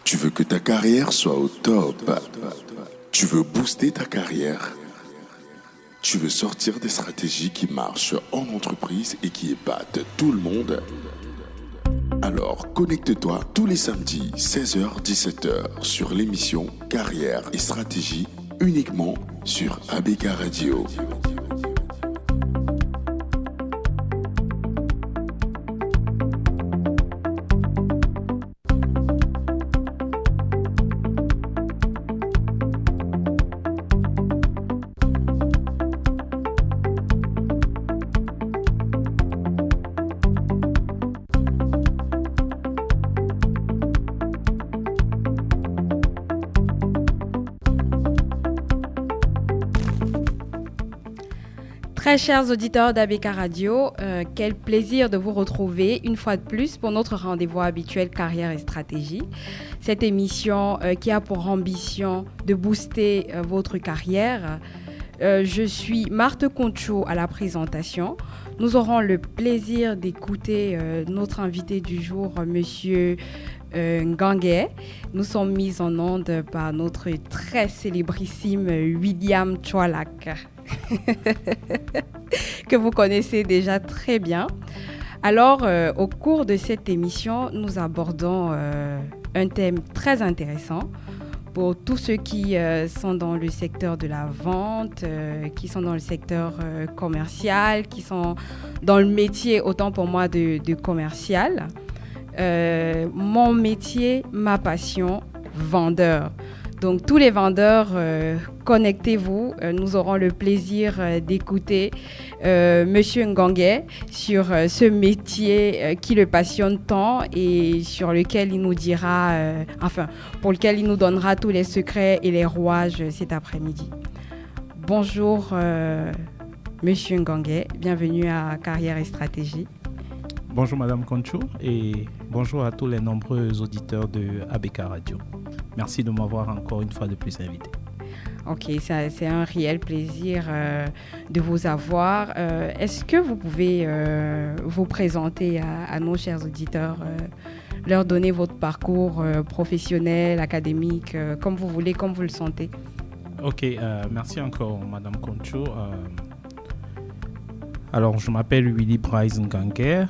Tu veux que ta carrière soit au top. Tu veux booster ta carrière. Tu veux sortir des stratégies qui marchent en entreprise et qui épatent tout le monde. Alors connecte-toi tous les samedis 16h-17h sur l'émission Carrière et Stratégie uniquement sur ABK Radio. Très chers auditeurs d'ABK Radio, quel plaisir de vous retrouver une fois de plus pour notre rendez-vous habituel Carrière et Stratégie. Cette émission qui a pour ambition de booster votre carrière. Je suis Marthe Concho à la présentation. Nous aurons le plaisir d'écouter notre invité du jour, Monsieur Ngangué. Nous sommes mis en onde par notre très célébrissime William Choualak. que vous connaissez déjà très bien. Alors, au cours de cette émission, nous abordons un thème très intéressant pour tous ceux qui sont dans le secteur de la vente, qui sont dans le secteur commercial, qui sont dans le métier, autant pour moi, de commercial. Mon métier, ma passion, vendeur. Donc, tous les vendeurs, connectez-vous. Nous aurons le plaisir d'écouter Monsieur Ngangué sur ce métier qui le passionne tant et sur lequel il nous dira, pour lequel il nous donnera tous les secrets et les rouages cet après-midi. Bonjour, Monsieur Ngangué. Bienvenue à Carrière et Stratégie. Bonjour Madame Concho et bonjour à tous les nombreux auditeurs de ABK Radio. Merci de m'avoir encore une fois de plus invité. Ok, c'est un réel plaisir de vous avoir. Est-ce que vous pouvez vous présenter à nos chers auditeurs, leur donner votre parcours professionnel, académique, comme vous voulez, comme vous le sentez? Ok, merci encore Madame Concho. Alors, je m'appelle Willy Bryce Ngangué.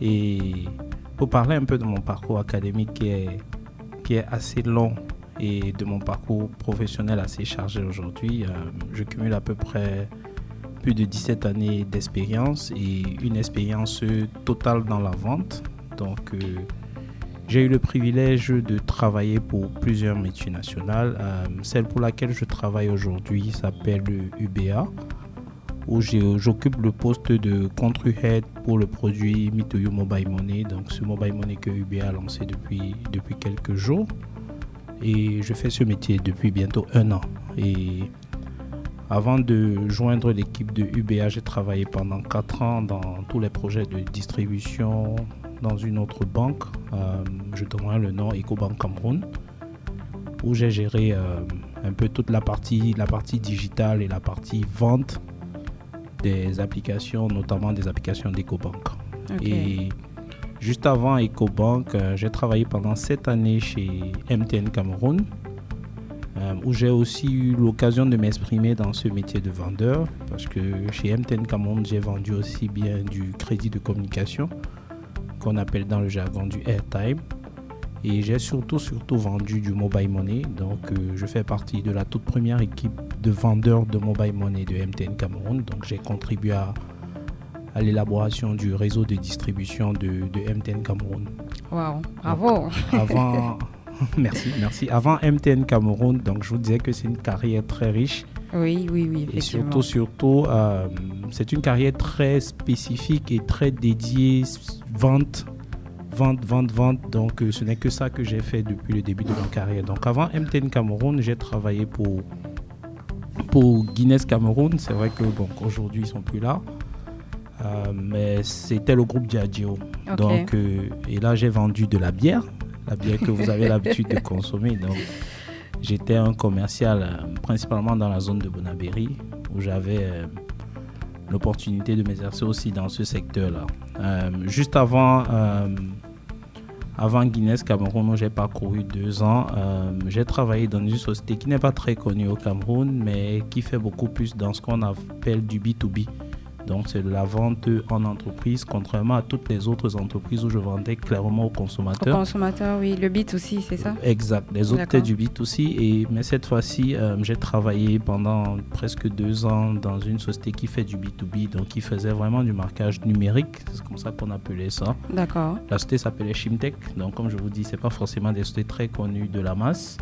Et pour parler un peu de mon parcours académique qui est assez long et de mon parcours professionnel assez chargé aujourd'hui, je cumule à peu près plus de 17 années d'expérience et une expérience totale dans la vente. Donc, j'ai eu le privilège de travailler pour plusieurs multinationales. Celle pour laquelle je travaille aujourd'hui s'appelle UBA, où j'occupe le poste de country head pour le produit Mitoyo Mobile Money, donc ce mobile money que UBA a lancé depuis quelques jours. Et je fais ce métier depuis bientôt 1 an. Et avant de joindre l'équipe de UBA, j'ai travaillé pendant 4 ans dans tous les projets de distribution dans une autre banque. Je donnerai le nom Ecobank Cameroun, où j'ai géré un peu toute la partie digitale et la partie vente des applications, notamment des applications d'Ecobank. Okay. Et juste avant Ecobank, j'ai travaillé pendant 7 années chez MTN Cameroun, où j'ai aussi eu l'occasion de m'exprimer dans ce métier de vendeur, parce que chez MTN Cameroun, j'ai vendu aussi bien du crédit de communication, qu'on appelle dans le jargon du airtime, et j'ai surtout vendu du mobile money. Donc je fais partie de la toute première équipe de vendeurs de mobile money de MTN Cameroun. Donc j'ai contribué à l'élaboration du réseau de distribution de MTN Cameroun. Wow, bravo. Donc, merci. Avant MTN Cameroun, donc je vous disais que c'est une carrière très riche. Oui, effectivement. Et surtout, c'est une carrière très spécifique et très dédiée vente. Donc ce n'est que ça que j'ai fait depuis le début de ma carrière. Donc avant MTN Cameroun, j'ai travaillé pour Guinness Cameroun. C'est vrai que aujourd'hui ils sont plus là, mais c'était le groupe Diageo. Okay. Donc et là j'ai vendu de la bière que vous avez l'habitude de consommer. Donc j'étais un commercial principalement dans la zone de Bonabéry, où j'avais l'opportunité de m'exercer aussi dans ce secteur-là. Juste avant Avant Guinness Cameroun, où j'ai parcouru 2 ans, j'ai travaillé dans une société qui n'est pas très connue au Cameroun, mais qui fait beaucoup plus dans ce qu'on appelle du B2B. Donc, c'est de la vente en entreprise, contrairement à toutes les autres entreprises où je vendais clairement aux consommateurs. Aux consommateurs, oui. Le B2C, c'est ça? Exact. Les autres étaient du B2C. Mais cette fois-ci, j'ai travaillé pendant presque 2 ans dans une société qui fait du B2B, donc qui faisait vraiment du marquage numérique. C'est comme ça qu'on appelait ça. D'accord. La société s'appelait Shimtech. Donc, comme je vous dis, ce n'est pas forcément des sociétés très connues de la masse,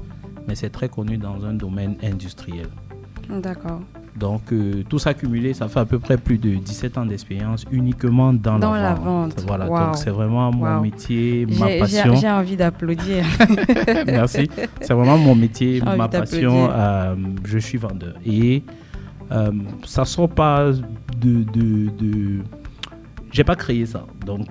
mais c'est très connu dans un domaine industriel. D'accord. Donc, tout ça cumulé, ça fait à peu près plus de 17 ans d'expérience uniquement dans la vente. Voilà, wow. Donc c'est vraiment mon métier, ma passion. J'ai envie d'applaudir. Merci. C'est vraiment mon métier, ma passion. Je suis vendeur. Et ça ne sort pas J'ai pas créé ça. Donc,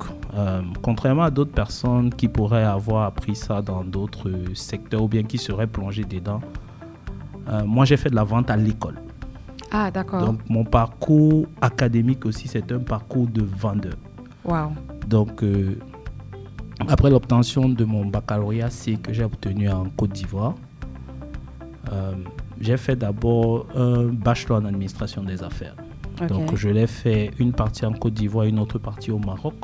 contrairement à d'autres personnes qui pourraient avoir appris ça dans d'autres secteurs ou bien qui seraient plongées dedans, moi, j'ai fait de la vente à l'école. Ah, d'accord. Donc, mon parcours académique aussi, c'est un parcours de vendeur. Wow. Donc, après l'obtention de mon baccalauréat C que j'ai obtenu en Côte d'Ivoire, j'ai fait d'abord un bachelor en administration des affaires. Okay. Donc, je l'ai fait une partie en Côte d'Ivoire, une autre partie au Maroc.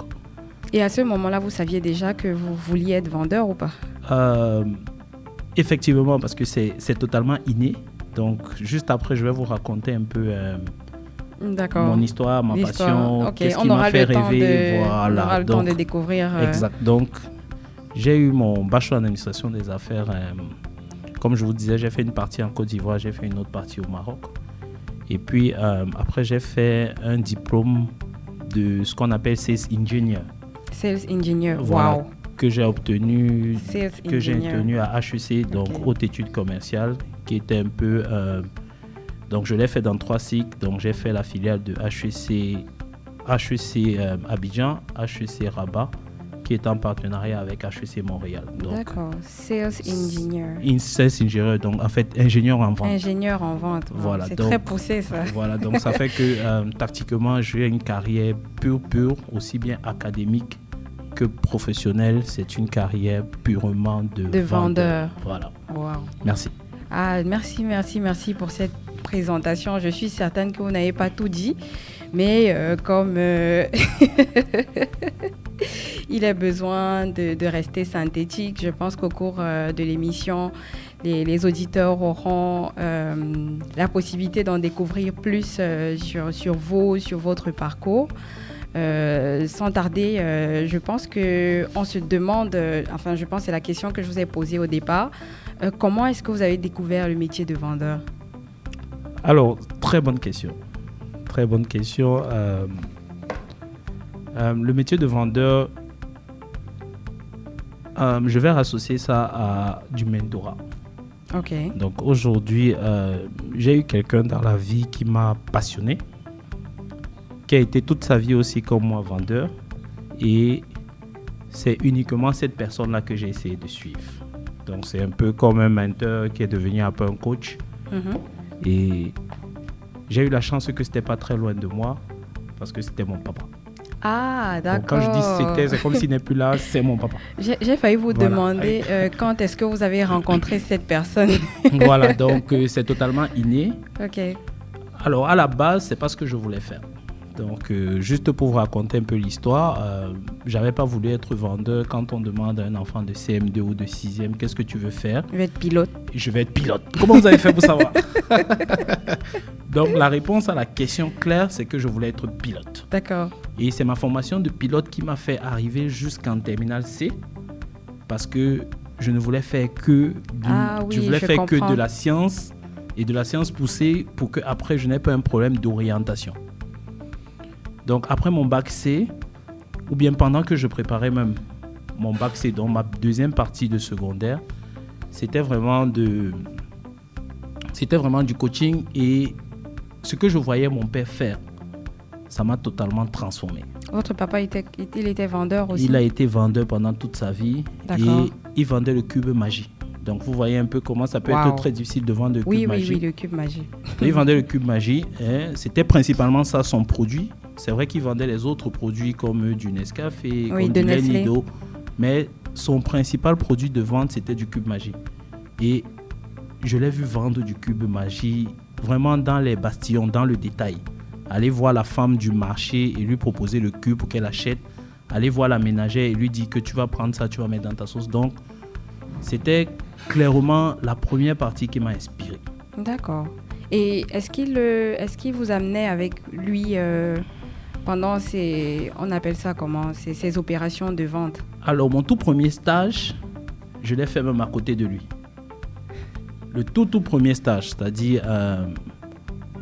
Et à ce moment-là, vous saviez déjà que vous vouliez être vendeur ou pas? Effectivement, parce que c'est totalement inné. Donc, juste après, je vais vous raconter un peu mon histoire, ma passion, qu'est-ce qui m'a fait rêver. On aura le temps de découvrir. Exact. Donc, j'ai eu mon bachelor en administration des affaires. Comme je vous disais, j'ai fait une partie en Côte d'Ivoire, j'ai fait une autre partie au Maroc. Et puis, après, j'ai fait un diplôme de ce qu'on appelle Sales Engineer. Sales Engineer, voilà, wow. Que j'ai obtenu à HEC, donc Haute Études Commerciales, qui était un peu... donc, je l'ai fait dans 3 cycles. Donc, j'ai fait la filiale de HEC Abidjan, HEC Rabat, qui est en partenariat avec HEC Montréal. D'accord. Sales Engineer. Sales Engineer, donc en fait, ingénieur en vente. Ingénieur en vente. Voilà, c'est donc, très poussé, ça. Voilà, donc ça fait que tactiquement, j'ai une carrière pure, aussi bien académique que professionnelle. C'est une carrière purement de vendeur. Voilà. Wow. Merci. Ah, merci pour cette présentation. Je suis certaine que vous n'avez pas tout dit, mais comme il est besoin de rester synthétique, je pense qu'au cours de l'émission, les auditeurs auront la possibilité d'en découvrir plus sur vous, sur votre parcours. Sans tarder, je pense qu'on se demande, je pense que c'est la question que je vous ai posée au départ, comment est-ce que vous avez découvert le métier de vendeur? Alors, très bonne question. Très bonne question. Le métier de vendeur, je vais rassocier ça à du mentorat. Ok. Donc aujourd'hui, j'ai eu quelqu'un dans la vie qui m'a passionné, qui a été toute sa vie aussi comme moi vendeur, et c'est uniquement cette personne-là que j'ai essayé de suivre. Donc c'est un peu comme un mentor qui est devenu un peu un coach. Mm-hmm. Et j'ai eu la chance que c'était pas très loin de moi parce que c'était mon papa. Ah, d'accord. Donc quand je dis c'était, c'est comme s'il n'est plus là, c'est mon papa. J'ai failli vous demander quand est-ce que vous avez rencontré cette personne. Voilà, donc c'est totalement inné. Ok. Alors à la base, c'est pas ce que je voulais faire. Donc, juste pour vous raconter un peu l'histoire, j'avais pas voulu être vendeur. Quand on demande à un enfant de CM2 ou de 6e, qu'est-ce que tu veux faire? Je vais être pilote. Je vais être pilote. Comment vous avez fait pour savoir? Donc, la réponse à la question claire, c'est que je voulais être pilote. D'accord. Et c'est ma formation de pilote qui m'a fait arriver jusqu'en terminale C, parce que je ne voulais faire que de la science et de la science poussée pour que après je n'ai pas un problème d'orientation. Donc, après mon bac C, ou bien pendant que je préparais même mon bac C, donc ma deuxième partie de secondaire, c'était vraiment du coaching. Et ce que je voyais mon père faire, ça m'a totalement transformé. Votre papa, il était vendeur aussi? Il a été vendeur pendant toute sa vie. D'accord. Et il vendait le cube magie. Donc, vous voyez un peu comment ça peut être très difficile de vendre le cube magie. Oui, le cube magie. Il vendait le cube magie. C'était principalement ça son produit. C'est vrai qu'il vendait les autres produits comme du Nescafé, comme du lait Nido. Mais son principal produit de vente, c'était du cube magie. Et je l'ai vu vendre du cube magie vraiment dans les bastillons, dans le détail. Aller voir la femme du marché et lui proposer le cube pour qu'elle achète. Aller voir la ménagère et lui dire que tu vas prendre ça, tu vas mettre dans ta sauce. Donc, c'était clairement la première partie qui m'a inspiré. D'accord. Et est-ce qu'il vous amenait avec lui pendant on appelle ça comment, ces opérations de vente? Alors, mon tout premier stage, je l'ai fait même à côté de lui. Le tout premier stage, c'est-à-dire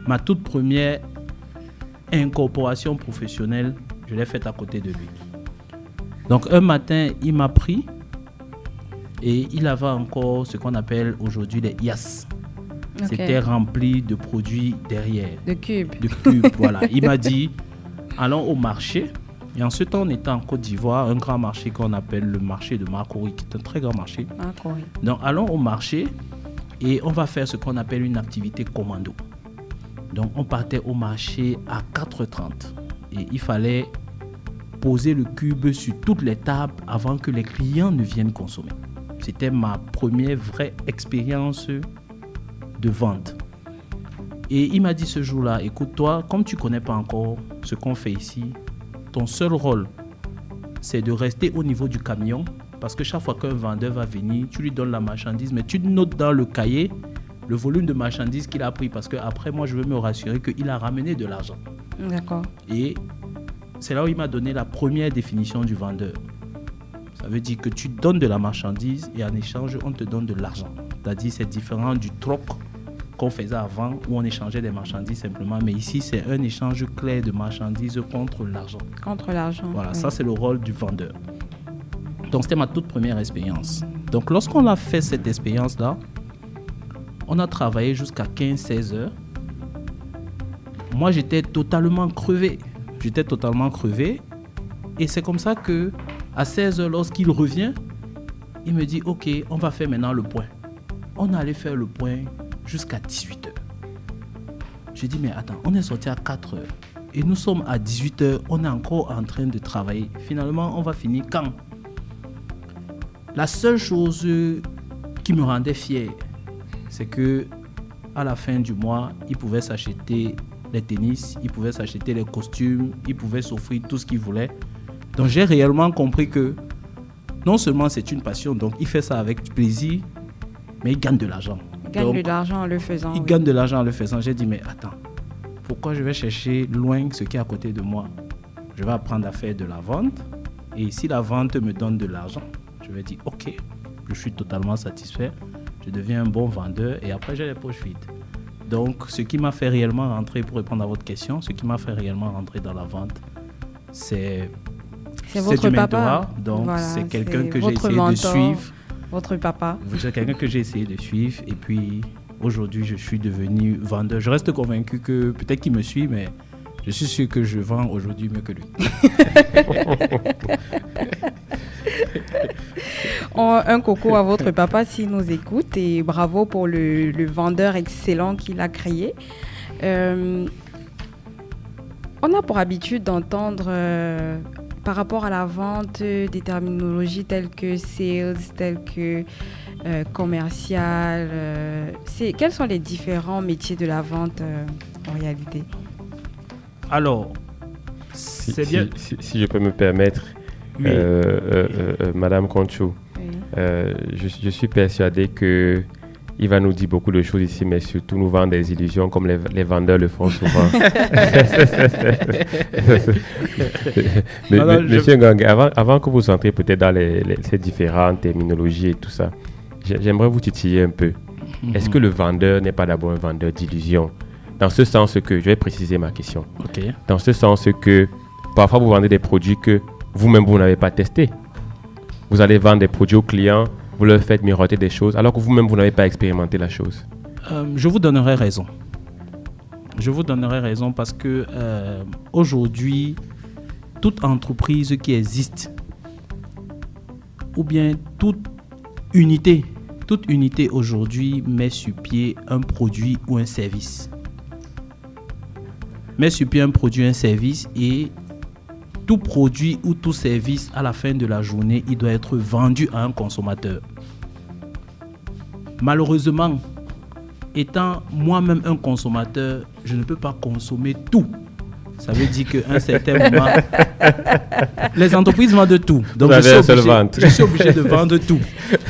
ma toute première incorporation professionnelle, je l'ai faite à côté de lui. Donc, un matin, il m'a pris et il avait encore ce qu'on appelle aujourd'hui les IAS. Okay. C'était rempli de produits derrière. De cubes. Voilà. Il m'a dit, allons au marché. Et en ce temps, on était en Côte d'Ivoire, un grand marché qu'on appelle le marché de Marcory, qui est un très grand marché. Marcory. Donc, allons au marché et on va faire ce qu'on appelle une activité commando. Donc, on partait au marché à 4h30 et il fallait poser le cube sur toutes les tables avant que les clients ne viennent consommer. C'était ma première vraie expérience de vente. Et il m'a dit ce jour-là, écoute, toi, comme tu ne connais pas encore ce qu'on fait ici, ton seul rôle, c'est de rester au niveau du camion, parce que chaque fois qu'un vendeur va venir, tu lui donnes la marchandise, mais tu notes dans le cahier le volume de marchandises qu'il a pris, parce qu'après, moi, je veux me rassurer qu'il a ramené de l'argent. D'accord. Et c'est là où il m'a donné la première définition du vendeur. Ça veut dire que tu donnes de la marchandise et en échange, on te donne de l'argent. C'est-à-dire, c'est différent du troc qu'on faisait avant où on échangeait des marchandises simplement. Mais ici, c'est un échange clair de marchandises contre l'argent. Contre l'argent. Voilà, oui. Ça, c'est le rôle du vendeur. Donc, c'était ma toute première expérience. Donc, lorsqu'on a fait cette expérience-là, on a travaillé jusqu'à 15-16 heures. Moi, j'étais totalement crevé. Et c'est comme ça que à 16 heures, lorsqu'il revient, il me dit, OK, on va faire maintenant le point. On allait faire le point jusqu'à 18 heures. J'ai dit, mais attends, on est sorti à 4 heures. Et nous sommes à 18 heures, on est encore en train de travailler. Finalement, on va finir quand? La seule chose qui me rendait fier, c'est que à la fin du mois, il pouvait s'acheter les tennis, il pouvait s'acheter les costumes, il pouvait s'offrir tout ce qu'il voulait. Donc j'ai réellement compris que non seulement c'est une passion, donc il fait ça avec plaisir, mais il gagne de l'argent. Il gagne de l'argent en le faisant. Il gagne de l'argent en le faisant. J'ai dit, mais attends, pourquoi je vais chercher loin ce qui est à côté de moi? Je vais apprendre à faire de la vente. Et si la vente me donne de l'argent, je vais dire, OK, je suis totalement satisfait. Je deviens un bon vendeur et après j'ai les poches vides. Donc, ce qui m'a fait réellement rentrer, pour répondre à votre question, ce qui m'a fait réellement rentrer dans la vente, c'est votre du papa. mentorat. Donc, voilà, c'est quelqu'un que j'ai votre essayé mentor, de suivre. Votre papa. C'est quelqu'un que j'ai essayé de suivre. Et puis, aujourd'hui, je suis devenu vendeur. Je reste convaincu que peut-être qu'il me suit, mais je suis sûr que je vends aujourd'hui mieux que lui. Un coucou à votre papa s'il nous écoute et bravo pour le vendeur excellent qu'il a créé. On a pour habitude d'entendre par rapport à la vente des terminologies telles que sales, telles que commercial. Quels sont les différents métiers de la vente en réalité? Alors, si je peux me permettre, oui. Madame Concho, oui. Je suis persuadé qu'il va nous dire beaucoup de choses ici, mais surtout nous vendre des illusions comme les vendeurs le font souvent. Monsieur Ngangue, avant que vous entriez peut-être dans ces différentes terminologies et tout ça, j'aimerais vous titiller un peu. Est-ce que le vendeur n'est pas d'abord un vendeur d'illusions? Dans ce sens que, je vais préciser ma question. Okay. Dans ce sens que parfois vous vendez des produits que vous-même vous n'avez pas testés. Vous allez vendre des produits aux clients, vous leur faites miroiter des choses alors que vous-même vous n'avez pas expérimenté la chose. Je vous donnerai raison. Je vous donnerai raison parce que aujourd'hui, toute entreprise qui existe ou bien toute unité aujourd'hui met sur pied un produit ou un service. Met sur pied un produit, un service et tout produit ou tout service, à la fin de la journée, il doit être vendu à un consommateur. Malheureusement, étant moi-même un consommateur, je ne peux pas consommer tout. Ça veut dire qu'à un certain moment, les entreprises vendent tout. Donc je suis obligé de vendre tout.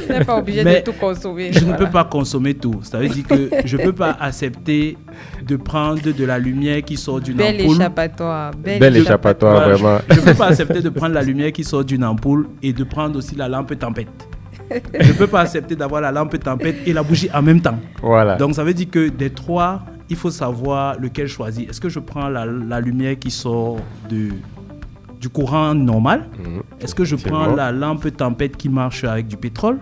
Tu n'es pas obligé de tout consommer. Je ne peux pas consommer tout. Ça veut dire que je ne peux pas accepter de prendre de la lumière qui sort d'une ampoule. Bel échappatoire, vraiment. Je ne peux pas accepter de prendre la lumière qui sort d'une ampoule et de prendre aussi la lampe tempête. Je ne peux pas accepter d'avoir la lampe tempête et la bougie en même temps. Voilà. Donc ça veut dire que des trois, il faut savoir lequel choisir. Est-ce que je prends la lumière qui sort du courant normal? Est-ce que je prends la lampe tempête qui marche avec du pétrole?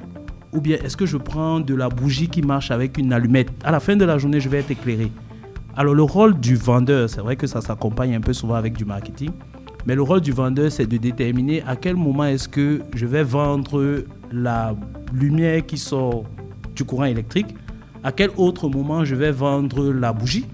Ou bien est-ce que je prends de la bougie qui marche avec une allumette? À la fin de la journée, je vais être éclairé. Alors le rôle du vendeur, c'est vrai que ça s'accompagne un peu souvent avec du marketing, mais le rôle du vendeur, c'est de déterminer à quel moment est-ce que je vais vendre la lumière qui sort du courant électrique, à quel autre moment je vais vendre la bougie,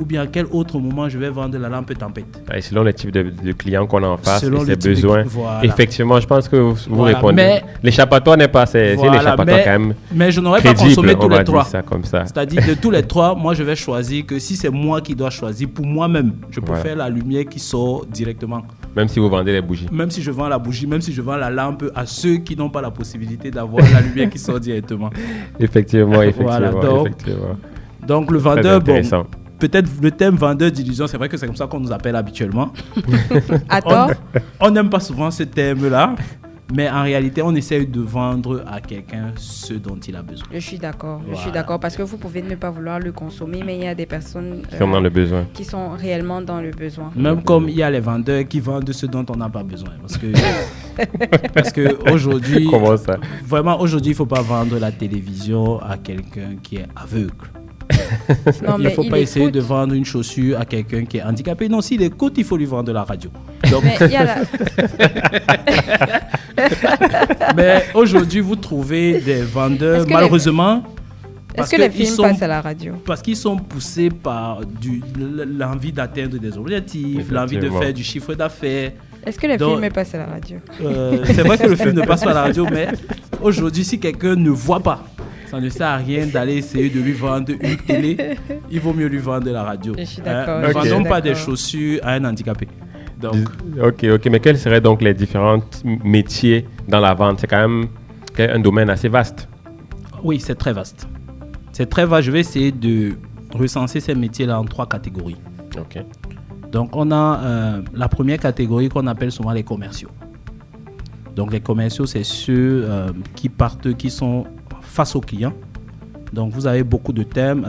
ou bien à quel autre moment je vais vendre la lampe tempête. Et selon le type de client qu'on a en face selon et ses besoins. Voilà. Effectivement, je pense que vous répondez. Mais l'échappatoire n'est pas... C'est l'échappatoire quand même. Mais je n'aurais pas consommé tous les trois. Ça comme ça. C'est-à-dire de tous les trois, moi je vais choisir que si c'est moi qui dois choisir, pour moi-même, je préfère la lumière qui sort directement. Même si vous vendez les bougies. Même si je vends la bougie, même si je vends la lampe à ceux qui n'ont pas la possibilité d'avoir la lumière qui sort directement. Effectivement. Voilà, donc le vendeur, peut-être le thème vendeur d'illusion, c'est vrai que c'est comme ça qu'on nous appelle habituellement. À tort. On n'aime pas souvent ce thème-là, mais en réalité, on essaye de vendre à quelqu'un ce dont il a besoin. Je suis d'accord, parce que vous pouvez ne pas vouloir le consommer, mais il y a des personnes qui sont réellement dans le besoin. Même comme il y a les vendeurs qui vendent ce dont on n'a pas besoin. Parce que aujourd'hui, comment ça? Vraiment, aujourd'hui, il ne faut pas vendre la télévision à quelqu'un qui est aveugle. Non, il ne faut pas essayer de vendre une chaussure à quelqu'un qui est handicapé. Non, s'il écoute, il faut lui vendre la radio. Donc... Mais aujourd'hui, vous trouvez des vendeurs, malheureusement... Est-ce que les films passent à la radio? Parce qu'ils sont poussés par l'envie d'atteindre des objectifs, l'envie de faire du chiffre d'affaires. Est-ce que les films passent à la radio? C'est vrai que le film ne passe pas à la radio, mais aujourd'hui, si quelqu'un ne voit pas, ça ne sert à rien d'aller essayer de lui vendre une télé. Il vaut mieux lui vendre la radio. Je suis d'accord. Ne vendons pas des chaussures à un handicapé. Donc. Ok. Mais quels seraient donc les différents métiers dans la vente? C'est quand même un domaine assez vaste. Oui, c'est très vaste. C'est très vaste. Je vais essayer de recenser ces métiers-là en 3 catégories. Ok. Donc, on a la première catégorie qu'on appelle souvent les commerciaux. Donc, les commerciaux, c'est ceux qui sont face aux clients. Donc, vous avez beaucoup de thèmes.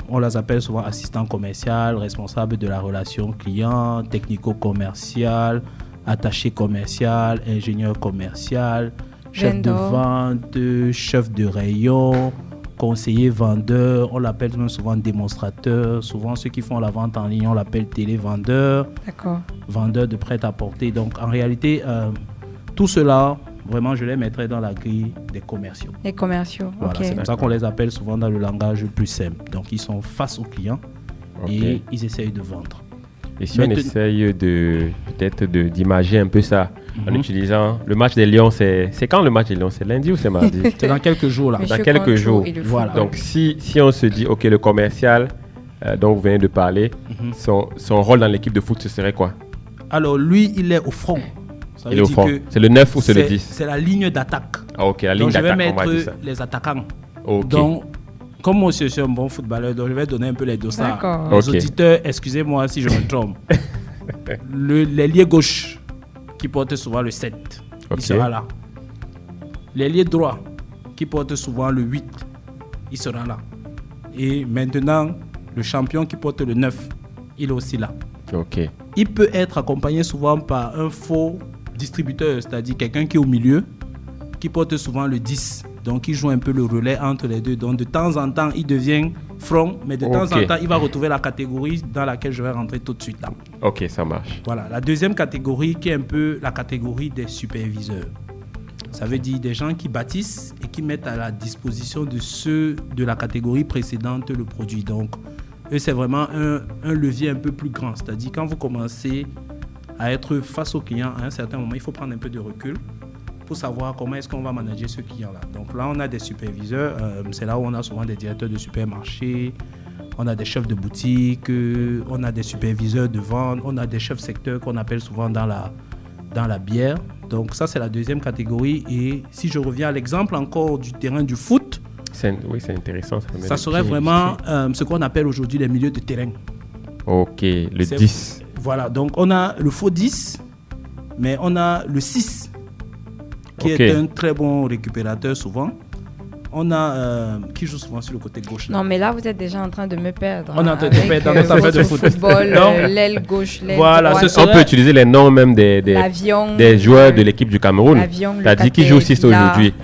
On les appelle souvent assistant commercial, responsable de la relation client, technico-commercial, attaché commercial, ingénieur commercial, chef de vente, chef de rayon, conseiller vendeur. On l'appelle même souvent démonstrateur. Souvent, ceux qui font la vente en ligne, on l'appelle télévendeur. D'accord. Vendeur de prêt-à-porter. Donc, en réalité, tout cela... Vraiment, je les mettrais dans la grille des commerciaux. Les commerciaux, voilà, c'est comme ça qu'on les appelle souvent dans le langage plus simple. Donc, ils sont face aux clients et ils essayent de vendre. Et si on essaye peut-être d'imager un peu ça en utilisant le match des Lions, c'est quand le match des Lions? C'est lundi ou c'est mardi? C'est dans quelques jours là. Dans quelques jours. Voilà. Donc, si on se dit, ok, le commercial dont vous venez de parler, son rôle dans l'équipe de foot, ce serait quoi? Alors, lui, il est au front. Il est au front. C'est le 9 ou c'est le 10? C'est la ligne d'attaque. Ah, ok, la ligne d'attaque. Donc, je vais mettre les attaquants. Okay. Donc, comme moi aussi, je suis un bon footballeur, donc je vais donner un peu les dossards. Aux auditeurs, excusez-moi si je me trompe. L'ailier gauche, qui porte souvent le 7, il sera là. L'ailier droit, qui porte souvent le 8, il sera là. Et maintenant, le champion qui porte le 9, il est aussi là. Ok. Il peut être accompagné souvent par un faux distributeur, c'est-à-dire quelqu'un qui est au milieu, qui porte souvent le 10. Donc, il joue un peu le relais entre les deux. Donc, de temps en temps, il devient front, mais de temps en temps, il va retrouver la catégorie dans laquelle je vais rentrer tout de suite là. Ok, ça marche. Voilà. La deuxième catégorie, qui est un peu la catégorie des superviseurs. Ça veut dire des gens qui bâtissent et qui mettent à la disposition de ceux de la catégorie précédente le produit. Donc, eux, c'est vraiment un levier un peu plus grand. C'est-à-dire, quand vous commencez à être face au client à un certain moment, il faut prendre un peu de recul pour savoir comment est-ce qu'on va manager ce client-là. Donc là, on a des superviseurs, c'est là où on a souvent des directeurs de supermarchés, on a des chefs de boutique, on a des superviseurs de vente, on a des chefs secteurs qu'on appelle souvent dans la bière. Donc ça, c'est la deuxième catégorie. Et si je reviens à l'exemple encore du terrain du foot, oui, c'est intéressant. Ça serait vraiment ce qu'on appelle aujourd'hui les milieux de terrain. Ok, le 10. Voilà, donc on a le faux 10, mais on a le 6, qui est un très bon récupérateur souvent. On a qui joue souvent sur le côté gauche. Là. Non, mais là, vous êtes déjà en train de me perdre. On est en train de me perdre dans notre affaire de football, l'aile gauche, l'aile droite. On peut utiliser les noms même des joueurs de l'équipe du Cameroun. Tu as dit qui joue 6 aujourd'hui.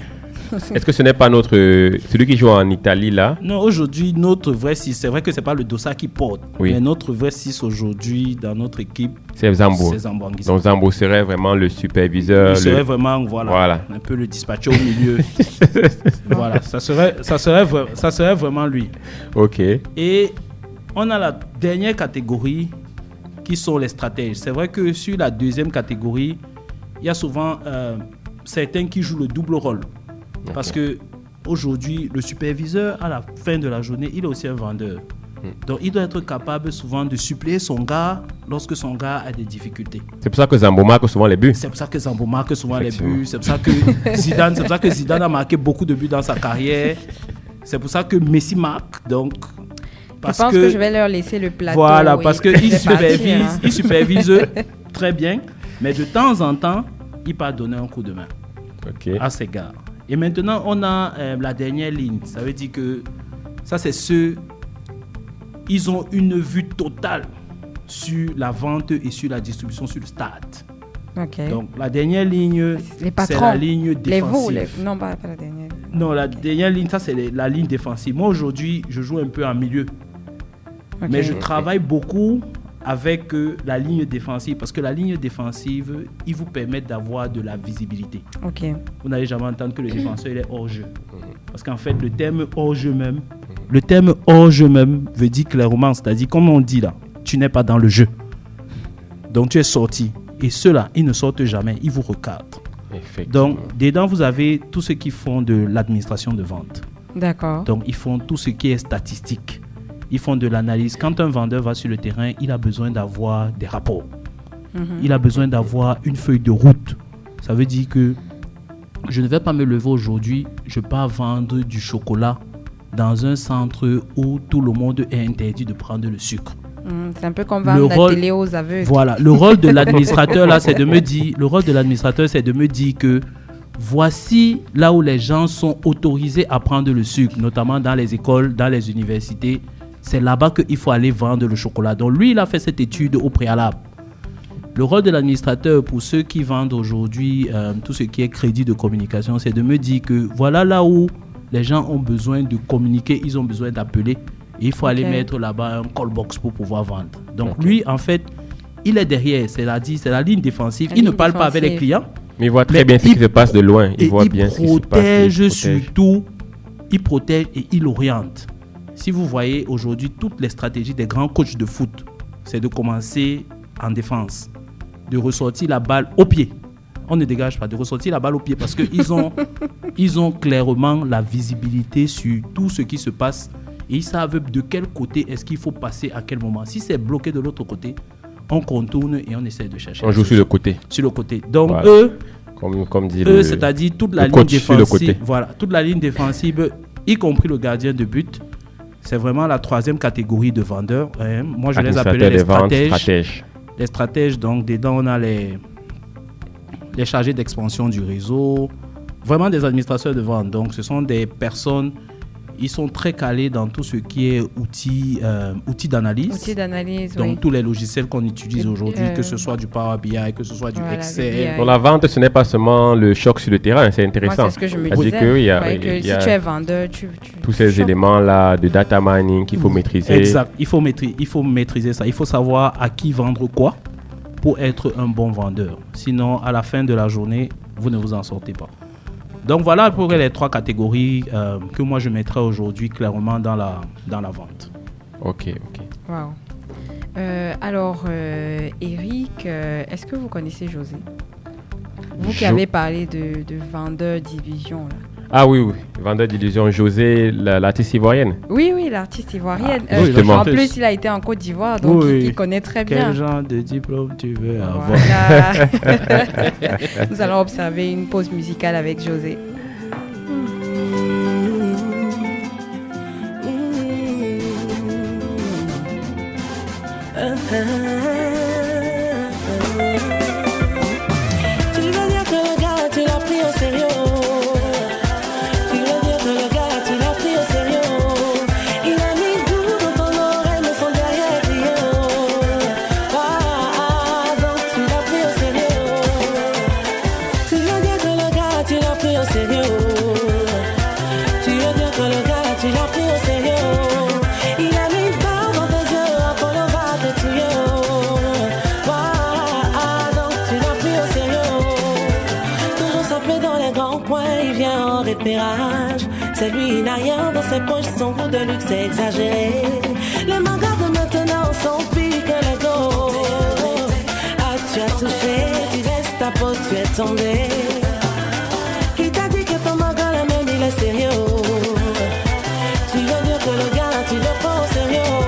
Est-ce que ce n'est pas celui qui joue en Italie là? Non, aujourd'hui, notre vrai 6, c'est vrai que ce n'est pas le Dossa qui porte, oui. Mais notre vrai 6 aujourd'hui dans notre équipe, c'est Zambo. Donc Zambo serait vraiment le superviseur. Il serait vraiment, voilà, un peu le dispatcher au milieu. Voilà, ça serait vraiment lui. Ok. Et on a la dernière catégorie qui sont les stratèges. C'est vrai que sur la deuxième catégorie, il y a souvent certains qui jouent le double rôle. Parce que aujourd'hui, le superviseur, à la fin de la journée, il est aussi un vendeur. Donc, il doit être capable souvent de suppléer son gars lorsque son gars a des difficultés. C'est pour ça que Zambo marque souvent les buts. C'est pour ça que Zambo marque souvent les buts. C'est pour ça que Zidane a marqué beaucoup de buts dans sa carrière. C'est pour ça que Messi marque. Donc, je pense que je vais leur laisser le plateau. Voilà, parce qu'il supervise très bien. Mais de temps en temps, il peut donner un coup de main à ses gars. Et maintenant, on a la dernière ligne. Ça veut dire que ça, c'est ceux... Ils ont une vue totale sur la vente et sur la distribution sur le stade. Okay. Donc, la dernière ligne, c'est la ligne défensive. Non, pas la dernière. Non, la dernière ligne, ça, c'est la ligne défensive. Moi, aujourd'hui, je joue un peu en milieu. Okay. Mais je travaille beaucoup avec la ligne défensive, parce que la ligne défensive, il vous permet d'avoir de la visibilité. Okay. Vous n'allez jamais entendre que le défenseur il est hors jeu. Parce qu'en fait, le terme hors jeu même veut dire clairement, c'est-à-dire, comme on dit là, tu n'es pas dans le jeu. Donc tu es sorti. Et ceux-là, ils ne sortent jamais, ils vous recadrent. Donc, dedans, vous avez tous ceux qui font de l'administration de vente. D'accord. Donc, ils font tout ce qui est statistique. Ils font de l'analyse. Quand un vendeur va sur le terrain, il a besoin d'avoir des rapports. Il a besoin d'avoir une feuille de route. Ça veut dire que je ne vais pas me lever aujourd'hui, je pars vendre du chocolat dans un centre où tout le monde est interdit de prendre le sucre. C'est un peu comme vendre la télé aux aveugles. Voilà, le rôle de l'administrateur là, c'est de me dire que voici là où les gens sont autorisés à prendre le sucre, notamment dans les écoles, dans les universités. C'est là-bas qu'il faut aller vendre le chocolat. Donc lui, il a fait cette étude au préalable. Le rôle de l'administrateur pour ceux qui vendent aujourd'hui tout ce qui est crédit de communication, c'est de me dire que voilà là où les gens ont besoin de communiquer, ils ont besoin d'appeler. Et il faut aller mettre là-bas un call box pour pouvoir vendre. Donc lui, en fait, il est derrière, c'est la ligne défensive. Il ne parle pas avec les clients. Mais il voit très bien ce qui se passe de loin. Il voit bien ce qui se passe. Il protège et il oriente. Si vous voyez aujourd'hui toutes les stratégies des grands coachs de foot, c'est de commencer en défense, de ressortir la balle au pied. On ne dégage pas, de ressortir la balle au pied parce qu'ils ont clairement la visibilité sur tout ce qui se passe et ils savent de quel côté est-ce qu'il faut passer à quel moment. Si c'est bloqué de l'autre côté, on contourne et on essaie de chercher. On joue sur le côté. Sur le côté. Donc voilà. Comme dit c'est-à-dire toute la ligne défensive. Voilà, toute la ligne défensive, y compris le gardien de but. C'est vraiment la troisième catégorie de vendeurs. Moi, je les appelais les stratèges. Les stratèges, donc dedans, on a les chargés d'expansion du réseau. Vraiment des administrateurs de vente. Donc, ce sont des personnes, ils sont très calés dans tout ce qui est outils d'analyse. Outils d'analyse, donc, tous les logiciels qu'on utilise aujourd'hui, que ce soit du Power BI, que ce soit du Excel. Pour la vente, ce n'est pas seulement le choc sur le terrain, c'est intéressant. Moi, c'est ce que je me disais. Si tu es vendeur, tous ces éléments-là de data mining qu'il faut maîtriser. Exact. Il faut maîtriser ça. Il faut savoir à qui vendre quoi pour être un bon vendeur. Sinon, à la fin de la journée, vous ne vous en sortez pas. Donc voilà pour les trois catégories que moi je mettrais aujourd'hui clairement dans la vente. Ok. Wow. Alors, Eric, est-ce que vous connaissez José? Vous qui avez parlé de vendeur d'illusions, là. Ah oui, vendeur d'illusions, José, l'artiste ivoirienne. Oui, l'artiste ivoirienne. Justement. En plus, il a été en Côte d'Ivoire, donc il connaît très bien. Quel genre de diplôme tu veux avoir? Voilà. Nous allons observer une pause musicale avec José. Tu veux dire que le gars, tu l'as pris au sérieux? C'est lui, il n'a rien dans ses poches, son goût de luxe est exagéré. Les mangas de maintenant sont pires que les go. Ah, tu as touché, tu laisses ta peau, tu es tombé. Qui t'a dit que ton manga, la même, il est sérieux? Tu veux dire que le gars, tu le prends au sérieux?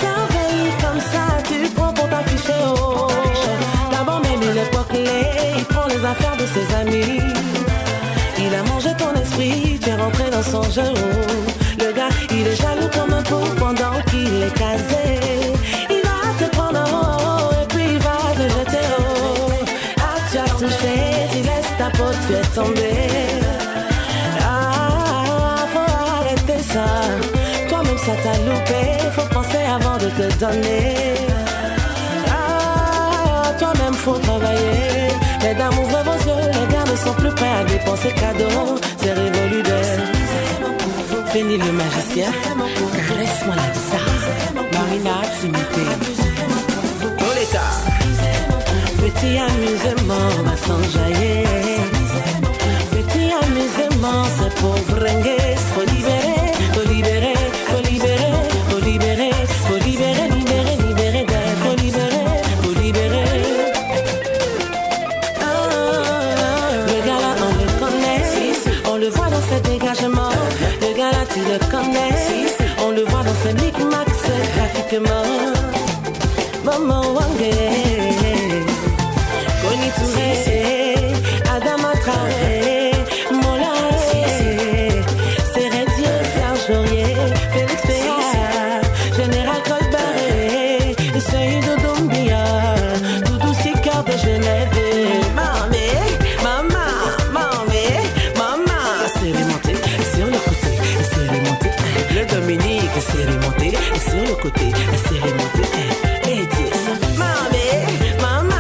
Ça envahit comme ça, tu prends pour t'afficher. D'abord, même il est pas clé, il prend les affaires de ses amis. Il a mangé ton esprit, tu es rentré dans son jeu. Le gars, il est jaloux comme un pou pendant qu'il est casé. Il va te prendre en haut et puis il va te jeter haut. Ah, tu as touché, tu laisses ta peau, tu es tombé. Ah, faut arrêter ça. Toi-même, ça t'a loupé. Faut penser avant de te donner. Ah, toi-même, faut travailler. Les dames, ouvrez vos yeux, les gars ne sont plus prêts à dépenser cadeaux. C'est révolu de Fini le magicien, caresse-moi la bizarre. Marina, intimité. Oleka. Petit amusement, va s'enjailler. Petit amusement, c'est pour bringuer. Faut libérer, faut libérer, faut libérer, faut libérer, faut libérer, libérer, libérer, faut libérer, faut libérer. On le voit dans ses dégagements, le gars là tu le connais. On le voit dans ses micmacs, c'est graphiquement. Maman Wangé, Koni Touré, Adama Traoré, Mola, Sérédier, Serge Aurier, Félix Péa, Général Colbaré, Seydou Doumbia, Doudou Sicard de Genève. Dominique, c'est remonté, et sur le côté, c'est remonté, et maman.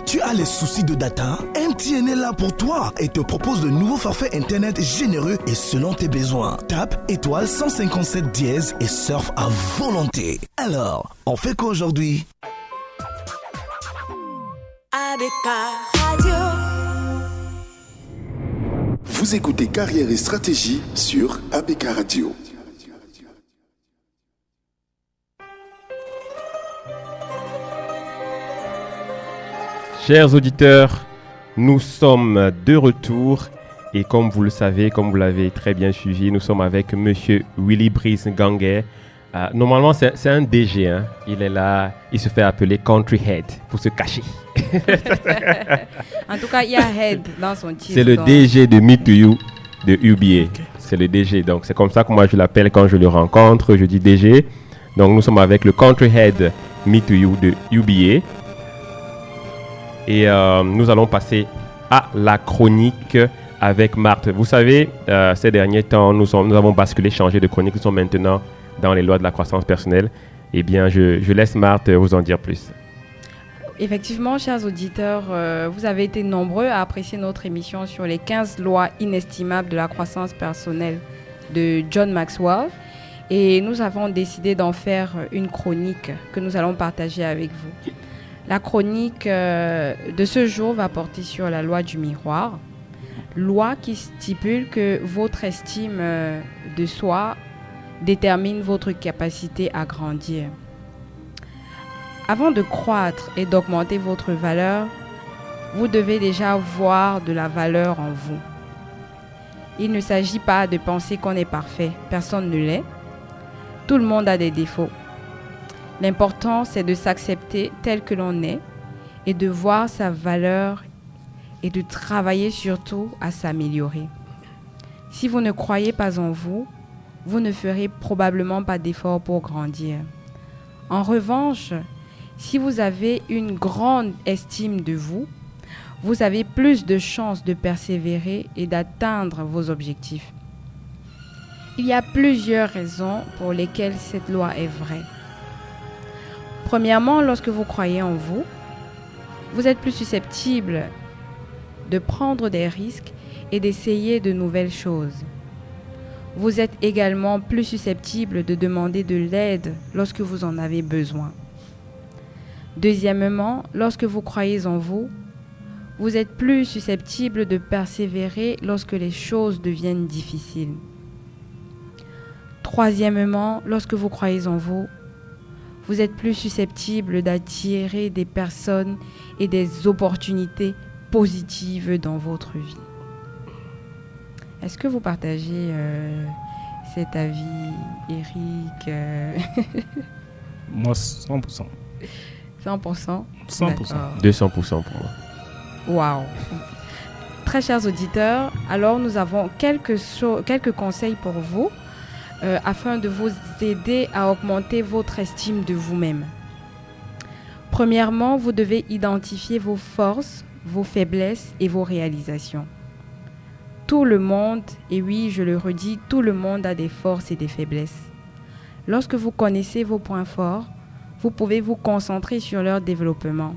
Tu as les soucis de data? MTN est là pour toi et te propose de nouveaux forfaits internet généreux et selon tes besoins. Tape étoile 157 dièse et surfe à volonté. Alors, on fait quoi aujourd'hui? ABK Radio. Vous écoutez Carrière et Stratégie sur ABK Radio. Chers auditeurs, nous sommes de retour et comme vous le savez, comme vous l'avez très bien suivi, nous sommes avec Monsieur Willy Brice Ngangué. Normalement, c'est un DG. Hein. Il est là, il se fait appeler Country Head pour se cacher. En tout cas, il y a Head dans son titre. C'est le DG de Me to You de UBA. Okay. C'est le DG. Donc, c'est comme ça que moi je l'appelle quand je le rencontre. Je dis DG. Donc, nous sommes avec le Country Head Me to You de UBA. Et nous allons passer à la chronique avec Marthe. Vous savez, ces derniers temps, nous avons basculé, changé de chronique. Nous sommes maintenant dans les lois de la croissance personnelle. Eh bien, je laisse Marthe vous en dire plus. Effectivement, chers auditeurs, vous avez été nombreux à apprécier notre émission sur les 15 lois inestimables de la croissance personnelle de John Maxwell. Et nous avons décidé d'en faire une chronique que nous allons partager avec vous. La chronique de ce jour va porter sur la loi du miroir. Loi qui stipule que votre estime de soi détermine votre capacité à grandir. Avant de croître et d'augmenter votre valeur, vous devez déjà voir de la valeur en vous. Il ne s'agit pas de penser qu'on est parfait. Personne ne l'est. Tout le monde a des défauts. L'important, c'est de s'accepter tel que l'on est et de voir sa valeur et de travailler surtout à s'améliorer. Si vous ne croyez pas en vous, vous ne ferez probablement pas d'efforts pour grandir. En revanche, si vous avez une grande estime de vous, vous avez plus de chances de persévérer et d'atteindre vos objectifs. Il y a plusieurs raisons pour lesquelles cette loi est vraie. Premièrement, lorsque vous croyez en vous, vous êtes plus susceptible de prendre des risques et d'essayer de nouvelles choses. Vous êtes également plus susceptible de demander de l'aide lorsque vous en avez besoin. Deuxièmement, lorsque vous croyez en vous, vous êtes plus susceptible de persévérer lorsque les choses deviennent difficiles. Troisièmement, lorsque vous croyez en vous, vous êtes plus susceptible d'attirer des personnes et des opportunités positives dans votre vie. Est-ce que vous partagez cet avis, Eric? Moi, 100%. 100%? 100%. 200% pour moi. Waouh! Très chers auditeurs, alors nous avons quelques conseils pour vous afin de vous aider à augmenter votre estime de vous-même. Premièrement, vous devez identifier vos forces, vos faiblesses et vos réalisations. Tout le monde, et oui, je le redis, tout le monde a des forces et des faiblesses. Lorsque vous connaissez vos points forts, vous pouvez vous concentrer sur leur développement.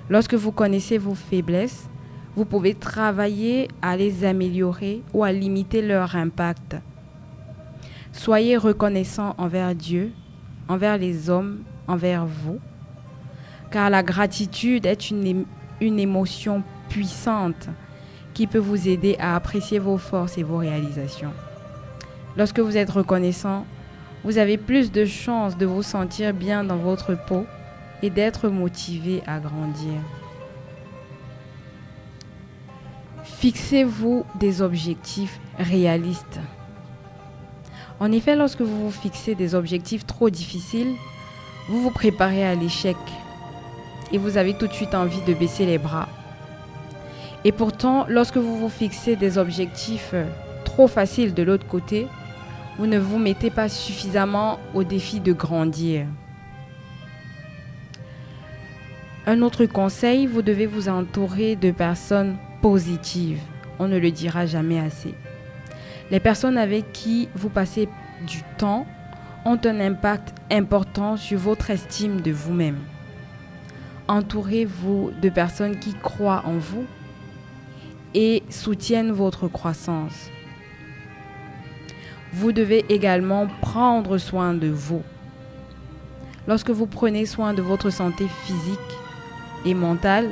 Lorsque vous connaissez vos faiblesses, vous pouvez travailler à les améliorer ou à limiter leur impact. Soyez reconnaissant envers Dieu, envers les hommes, envers vous, car la gratitude est une émotion puissante qui peut vous aider à apprécier vos forces et vos réalisations. Lorsque vous êtes reconnaissant, vous avez plus de chances de vous sentir bien dans votre peau et d'être motivé à grandir. Fixez-vous des objectifs réalistes. En effet, lorsque vous vous fixez des objectifs trop difficiles, vous vous préparez à l'échec et vous avez tout de suite envie de baisser les bras. Et pourtant, lorsque vous vous fixez des objectifs trop faciles de l'autre côté, vous ne vous mettez pas suffisamment au défi de grandir. Un autre conseil, vous devez vous entourer de personnes positives. On ne le dira jamais assez. Les personnes avec qui vous passez du temps ont un impact important sur votre estime de vous-même. Entourez-vous de personnes qui croient en vous et soutiennent votre croissance. Vous devez également prendre soin de vous. Lorsque vous prenez soin de votre santé physique et mentale,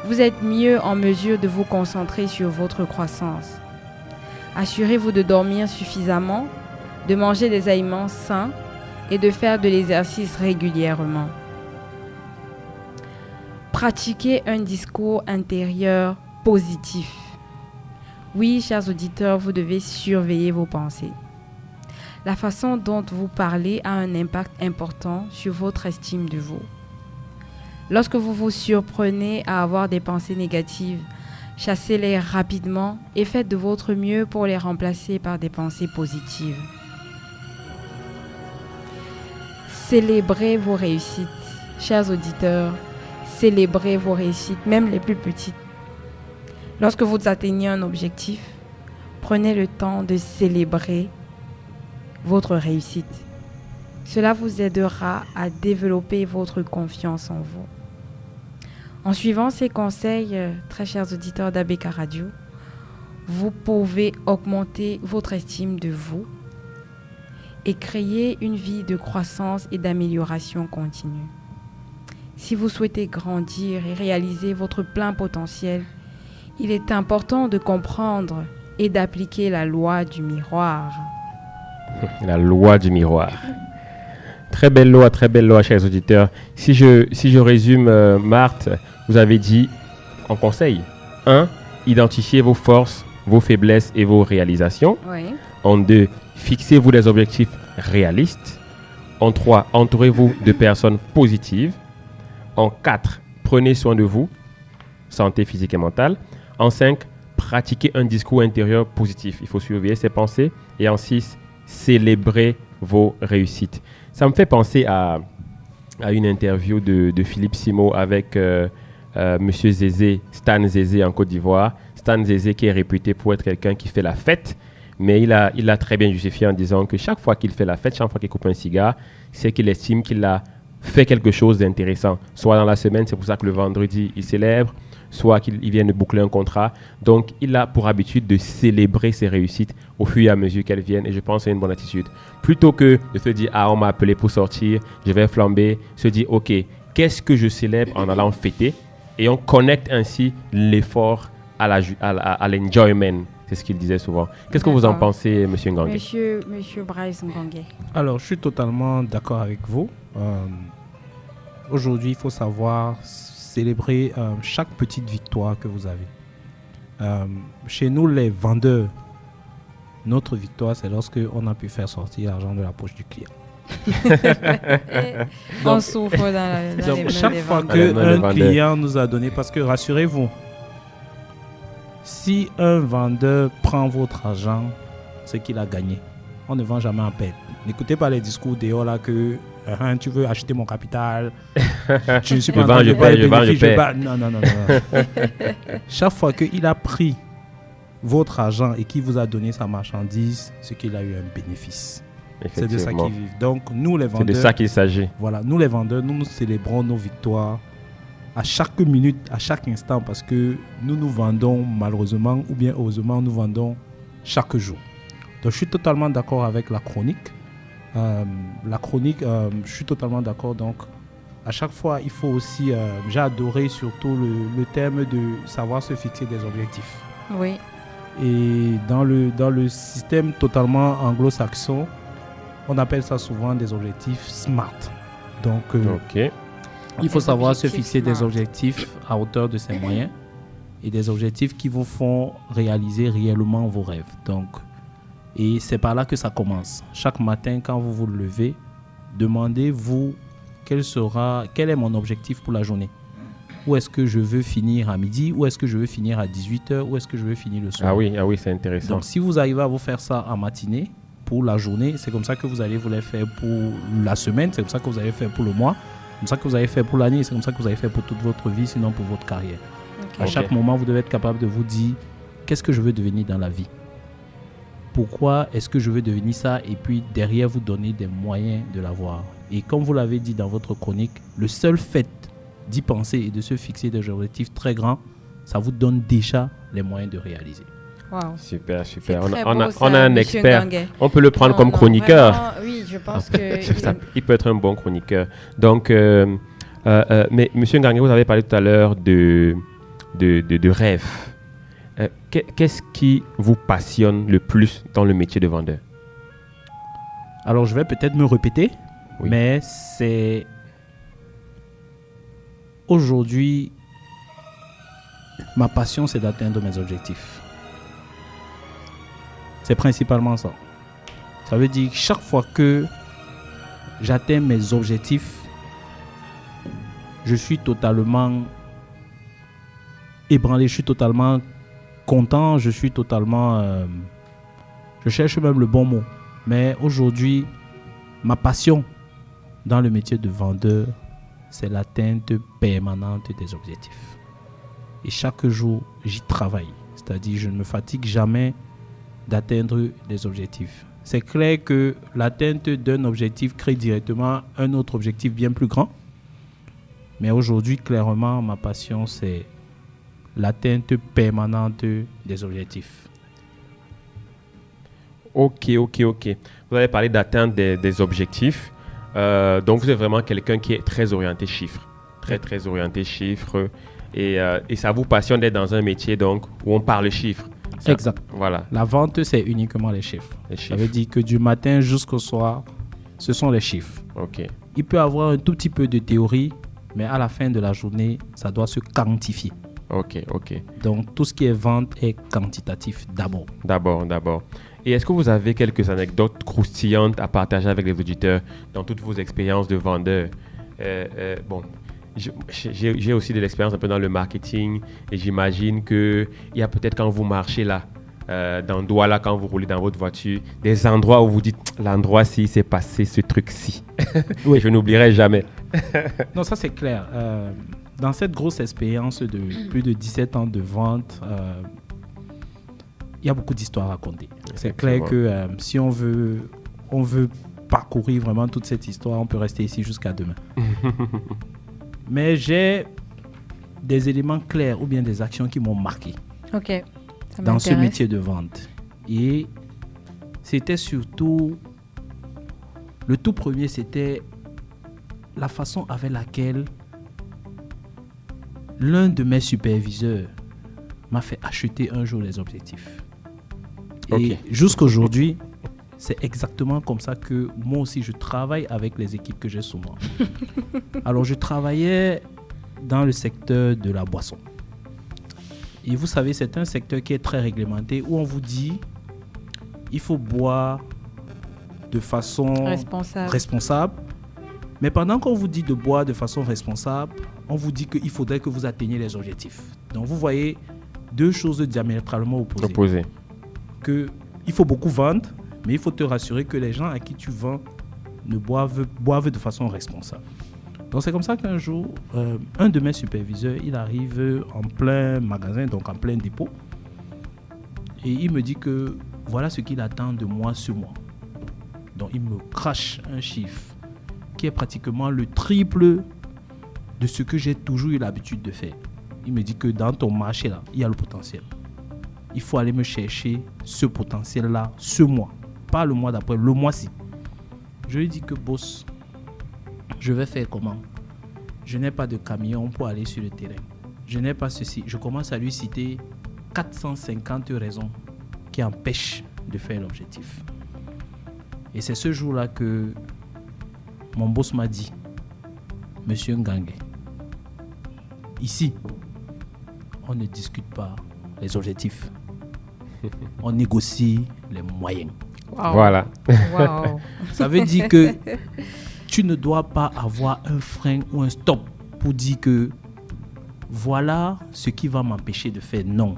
vous êtes mieux en mesure de vous concentrer sur votre croissance. Assurez-vous de dormir suffisamment, de manger des aliments sains et de faire de l'exercice régulièrement. Pratiquez un discours intérieur positif. Oui, chers auditeurs, vous devez surveiller vos pensées. La façon dont vous parlez a un impact important sur votre estime de vous. Lorsque vous vous surprenez à avoir des pensées négatives, chassez-les rapidement et faites de votre mieux pour les remplacer par des pensées positives. Célébrez vos réussites. Chers auditeurs, célébrez vos réussites, même les plus petites. Lorsque vous atteignez un objectif, prenez le temps de célébrer votre réussite. Cela vous aidera à développer votre confiance en vous. En suivant ces conseils, très chers auditeurs d'ABK Radio, vous pouvez augmenter votre estime de vous et créer une vie de croissance et d'amélioration continue. Si vous souhaitez grandir et réaliser votre plein potentiel, il est important de comprendre et d'appliquer la loi du miroir. La loi du miroir. Très belle loi, chers auditeurs. Si je résume, Marthe, vous avez dit en conseil. 1. Identifiez vos forces, vos faiblesses et vos réalisations. Oui. En 2. Fixez-vous des objectifs réalistes. En 3. Entourez-vous de personnes positives. En 4. Prenez soin de vous, santé physique et mentale. En 5. Pratiquez un discours intérieur positif. Il faut surveiller ses pensées. Et en 6. Célébrez vos réussites. Ça me fait penser à une interview de Philippe Simo avec Monsieur Zézé, Stan Zézé en Côte d'Ivoire. Stan Zézé qui est réputé pour être quelqu'un qui fait la fête, mais il a très bien justifié en disant que chaque fois qu'il fait la fête, chaque fois qu'il coupe un cigare, c'est qu'il estime qu'il a fait quelque chose d'intéressant. Soit dans la semaine, c'est pour ça que le vendredi, il célèbre, soit qu'il vient de boucler un contrat. Donc, il a pour habitude de célébrer ses réussites au fur et à mesure qu'elles viennent. Et je pense que c'est une bonne attitude. Plutôt que de se dire, on m'a appelé pour sortir, je vais flamber. Se dire, OK, qu'est-ce que je célèbre en allant fêter? Et on connecte ainsi l'effort à l'enjoyment. C'est ce qu'il disait souvent. Qu'est-ce que vous en pensez, M. Ngangue? Monsieur Bryce Ngangue. Alors, je suis totalement d'accord avec vous. Aujourd'hui, il faut savoir célébrer chaque petite victoire que vous avez. Chez nous, les vendeurs, notre victoire, c'est lorsque on a pu faire sortir l'argent de la poche du client. On souffre dans les mains chaque des fois vendeurs. qu'un client nous a donné, parce que rassurez-vous, si un vendeur prend votre argent, c'est qu'il a gagné. On ne vend jamais en perte. N'écoutez pas les discours dehors là que tu veux acheter mon capital. Je ne suis pas en train de faire le bénéfice. Non. Chaque fois qu'il a pris votre argent et qu'il vous a donné sa marchandise, c'est qu'il a eu un bénéfice. C'est de ça qu'ils vivent. Donc nous les vendeurs, c'est de ça qu'il s'agit. Voilà, nous les vendeurs, nous célébrons nos victoires à chaque minute, à chaque instant, parce que nous vendons malheureusement ou bien heureusement, nous vendons chaque jour. Donc je suis totalement d'accord avec la chronique. Je suis totalement d'accord. Donc à chaque fois, il faut aussi, j'ai adoré surtout le thème de savoir se fixer des objectifs. Oui. Et dans le système totalement anglo-saxon, on appelle ça souvent des objectifs SMART. Donc, il faut savoir se fixer des objectifs à hauteur de ses moyens et des objectifs qui vous font réaliser réellement vos rêves. Donc, et c'est par là que ça commence. Chaque matin, quand vous vous levez, demandez-vous quel est mon objectif pour la journée. Où est-ce que je veux finir à midi? Où est-ce que je veux finir à 18h? Où est-ce que je veux finir le soir? Ah oui, c'est intéressant. Donc, si vous arrivez à vous faire ça en matinée, pour la journée, c'est comme ça que vous allez vous les faire pour la semaine, c'est comme ça que vous allez faire pour le mois, c'est comme ça que vous allez faire pour l'année, c'est comme ça que vous allez faire pour toute votre vie, sinon pour votre carrière. À chaque moment, vous devez être capable de vous dire qu'est-ce que je veux devenir dans la vie? Pourquoi est-ce que je veux devenir ça? Et puis derrière, vous donner des moyens de l'avoir. Et comme vous l'avez dit dans votre chronique, le seul fait d'y penser et de se fixer des objectifs très grands, ça vous donne déjà les moyens de réaliser. Wow. Super. On a un expert. On peut le prendre comme chroniqueur. Vraiment, oui, je pense que... Il peut être un bon chroniqueur. Donc, mais M. Ngangue, vous avez parlé tout à l'heure de rêve. Qu'est-ce qui vous passionne le plus dans le métier de vendeur? Alors, je vais peut-être me répéter, mais c'est... Aujourd'hui, ma passion, c'est d'atteindre mes objectifs. C'est principalement ça. Ça veut dire que chaque fois que j'atteins mes objectifs, je suis totalement ébranlé, je suis totalement content, je suis totalement... je cherche même le bon mot. Mais aujourd'hui, ma passion dans le métier de vendeur, c'est l'atteinte permanente des objectifs. Et chaque jour, j'y travaille. C'est-à-dire, je ne me fatigue jamais d'atteindre des objectifs. C'est clair que l'atteinte d'un objectif crée directement un autre objectif bien plus grand. Mais aujourd'hui, clairement, ma passion, c'est l'atteinte permanente des objectifs. Ok. Vous avez parlé d'atteinte des objectifs. Donc, vous êtes vraiment quelqu'un qui est très orienté chiffres. Très orienté chiffres. Et ça vous passionne d'être dans un métier donc, où on parle chiffres. Exact. Voilà. La vente, c'est uniquement les chiffres. Ça veut dire que du matin jusqu'au soir, ce sont les chiffres. Ok. Il peut y avoir un tout petit peu de théorie, mais à la fin de la journée, ça doit se quantifier. Ok. Donc, tout ce qui est vente est quantitatif d'abord. D'abord. Et est-ce que vous avez quelques anecdotes croustillantes à partager avec les auditeurs dans toutes vos expériences de vendeur? Bon, j'ai aussi de l'expérience un peu dans le marketing et j'imagine qu'il y a peut-être quand vous marchez là, dans Douala, quand vous roulez dans votre voiture, des endroits où vous dites, l'endroit-ci, s'est passé ce truc-ci. Oui. Je n'oublierai jamais. Non, ça c'est clair. Dans cette grosse expérience de plus de 17 ans de vente, il y a beaucoup d'histoires à raconter. C'est clair que si on veut parcourir vraiment toute cette histoire, on peut rester ici jusqu'à demain. Mais j'ai des éléments clairs ou bien des actions qui m'ont marqué dans ce métier de vente. Et c'était surtout, le tout premier, c'était la façon avec laquelle l'un de mes superviseurs m'a fait acheter un jour les objectifs. Et jusqu'aujourd'hui, c'est exactement comme ça que moi aussi je travaille avec les équipes que j'ai sous moi. Alors je travaillais dans le secteur de la boisson. Et vous savez, c'est un secteur qui est très réglementé où on vous dit il faut boire de façon responsable. Mais pendant qu'on vous dit de boire de façon responsable, on vous dit qu'il faudrait que vous atteigniez les objectifs. Donc vous voyez deux choses diamétralement opposées. Il faut beaucoup vendre, mais il faut te rassurer que les gens à qui tu vends boivent de façon responsable. Donc c'est comme ça qu'un jour, un de mes superviseurs, il arrive en plein magasin, donc en plein dépôt, et il me dit que voilà ce qu'il attend de moi ce mois. Donc il me crache un chiffre qui est pratiquement le triple de ce que j'ai toujours eu l'habitude de faire. Il me dit que dans ton marché là, il y a le potentiel. Il faut aller me chercher ce potentiel là ce mois, pas le mois d'après, le mois-ci. Je lui dis que boss, je vais faire comment? Je n'ai pas de camion pour aller sur le terrain. Je n'ai pas ceci. Je commence à lui citer 450 raisons qui empêchent de faire l'objectif. Et c'est ce jour-là que mon boss m'a dit, Monsieur Ngangue, ici, on ne discute pas les objectifs. On négocie les moyens. Wow. Voilà. Wow. Ça veut dire que tu ne dois pas avoir un frein ou un stop pour dire que voilà ce qui va m'empêcher de faire. Non.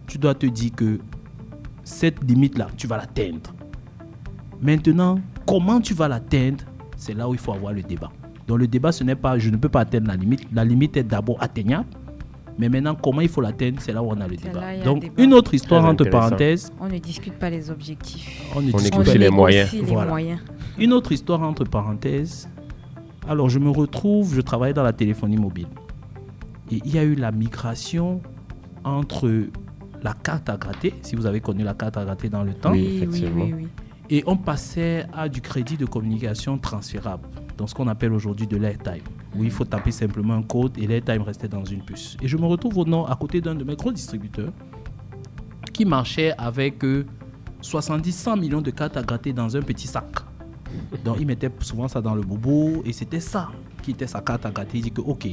Tu dois te dire que cette limite-là, tu vas l'atteindre. Maintenant, comment tu vas l'atteindre, c'est là où il faut avoir le débat. Donc le débat, ce n'est pas je ne peux pas atteindre la limite. La limite est d'abord atteignable. Mais maintenant, comment il faut l'atteindre, c'est là où on a le débat. Donc, une autre histoire entre parenthèses. On ne discute pas les objectifs. On négocie les moyens. Voilà. Une autre histoire entre parenthèses. Alors, je travaillais dans la téléphonie mobile. Et il y a eu la migration entre la carte à gratter, si vous avez connu la carte à gratter dans le temps. Oui, effectivement. Oui. Et on passait à du crédit de communication transférable, dans ce qu'on appelle aujourd'hui de l'airtime, où il faut taper simplement un code et l'airtime restait dans une puce. Et je me retrouve à côté d'un de mes gros distributeurs qui marchait avec 70-100 millions de cartes à gratter dans un petit sac. Donc il mettait souvent ça dans le bobo et c'était ça qui était sa carte à gratter. Il dit que ok,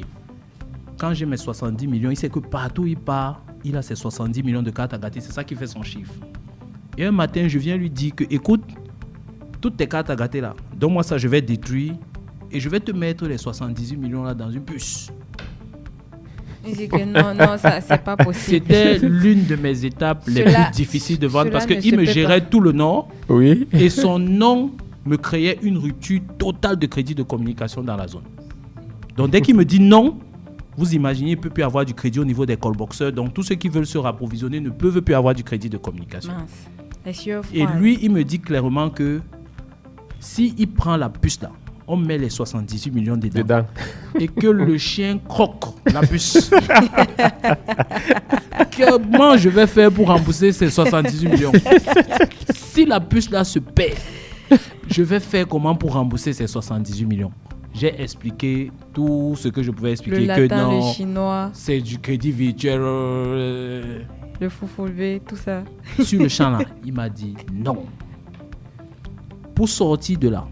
quand j'ai mes 70 millions, il sait que partout où il part, il a ses 70 millions de cartes à gratter. C'est ça qui fait son chiffre. Et un matin, je viens lui dire que, écoute, toutes tes cartes à gratter là, donne-moi ça, je vais détruire et je vais te mettre les 78 millions là dans une puce. Il dit que non, ça, c'est pas possible. C'était l'une de mes étapes les plus difficiles de vendre parce qu'il me gérait tout le nord. Oui. Et son nom me créait une rupture totale de crédit de communication dans la zone. Donc dès qu'il me dit non, vous imaginez, il ne peut plus avoir du crédit au niveau des callboxers. Donc tous ceux qui veulent se rapprovisionner ne peuvent plus avoir du crédit de communication. Mince. Et lui, il me dit clairement que s'il prend la puce là, on met les 78 millions dedans. Et que le chien croque la puce. Comment je vais faire pour rembourser ces 78 millions? Si la puce là se perd, je vais faire comment pour rembourser ces 78 millions? J'ai expliqué tout ce que je pouvais expliquer. Le latin, que non, le chinois. c'est du crédit virtuel. Le foufoulevé, tout ça. Sur le champ là, il m'a dit non. Pour sortir de là,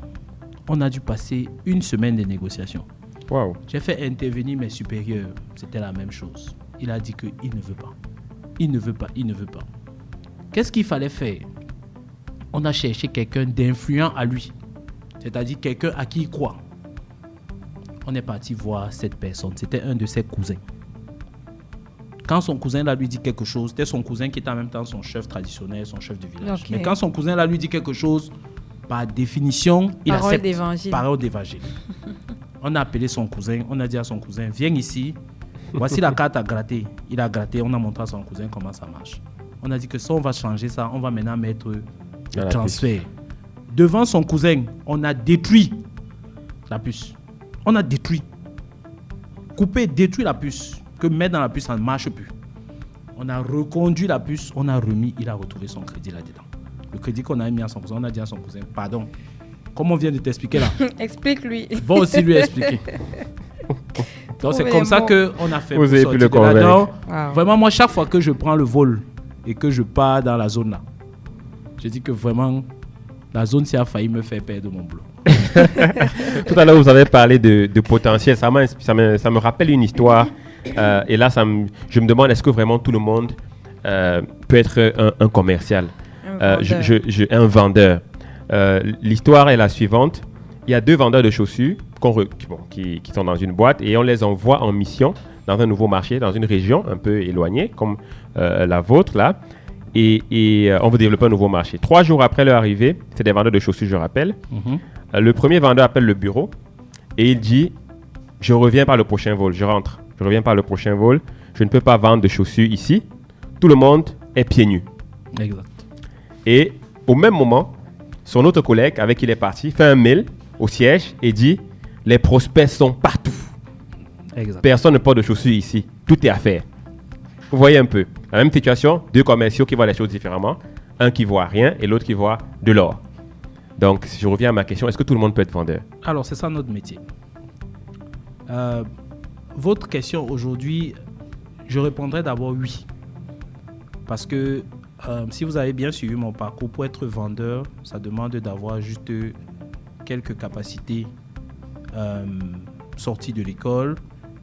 on a dû passer 1 semaine de négociations. Wow. J'ai fait intervenir mes supérieurs, c'était la même chose. Il a dit qu'il ne veut pas. Il ne veut pas, il ne veut pas. Qu'est-ce qu'il fallait faire? On a cherché quelqu'un d'influent à lui. C'est-à-dire quelqu'un à qui il croit. On est parti voir cette personne. C'était un de ses cousins. Quand son cousin là lui dit quelque chose, c'était son cousin qui était en même temps son chef traditionnel, son chef de village. Okay. Mais quand son cousin là lui dit quelque chose, par définition, il accepte. Parole d'évangile. On a appelé son cousin, on a dit à son cousin, viens ici, voici la carte à gratter. Il a gratté, on a montré à son cousin comment ça marche. On a dit que ça, on va changer ça, on va maintenant mettre le transfert. Devant son cousin, on a détruit la puce. On a détruit. Coupé, détruit la puce. Que mettre dans la puce, ça ne marche plus. On a reconduit la puce, on a remis, il a retrouvé son crédit là-dedans. Le crédit qu'on a mis à son cousin, on a dit à son cousin, pardon, comme on vient de t'expliquer là. Explique-lui. Va aussi lui expliquer. Donc c'est comme ça qu'on a fait. Vous avez pu le convaincre. Wow. Vraiment, moi, chaque fois que je prends le vol et que je pars dans la zone là, je dis que vraiment, la zone s'y a failli me faire perdre mon boulot. Tout à l'heure, vous avez parlé de potentiel. Ça me rappelle une histoire. Et là, je me demande, est-ce que vraiment tout le monde peut être un commercial, un vendeur. L'histoire est la suivante. Il y a 2 vendeurs de chaussures qui sont dans une boîte et on les envoie en mission dans un nouveau marché, dans une région un peu éloignée, comme la vôtre là. Et on veut développer un nouveau marché. 3 jours après leur arrivée, c'est des vendeurs de chaussures, je rappelle. Le premier vendeur appelle le bureau et il dit « Je reviens par le prochain vol, je rentre. Je reviens par le prochain vol. Je ne peux pas vendre de chaussures ici. Tout le monde est pieds nus. » Exact. Et au même moment, son autre collègue avec qui il est parti fait un mail au siège et dit « Les prospects sont partout. Exact. Personne ne porte de chaussures ici. Tout est à faire. » Vous voyez un peu. La même situation, 2 commerciaux qui voient les choses différemment. Un qui voit rien et l'autre qui voit de l'or. Donc, si je reviens à ma question, est-ce que tout le monde peut être vendeur? Alors, c'est ça notre métier. Votre question aujourd'hui, je répondrai d'abord oui. Parce que si vous avez bien suivi mon parcours, pour être vendeur, ça demande d'avoir juste quelques capacités sorties de l'école,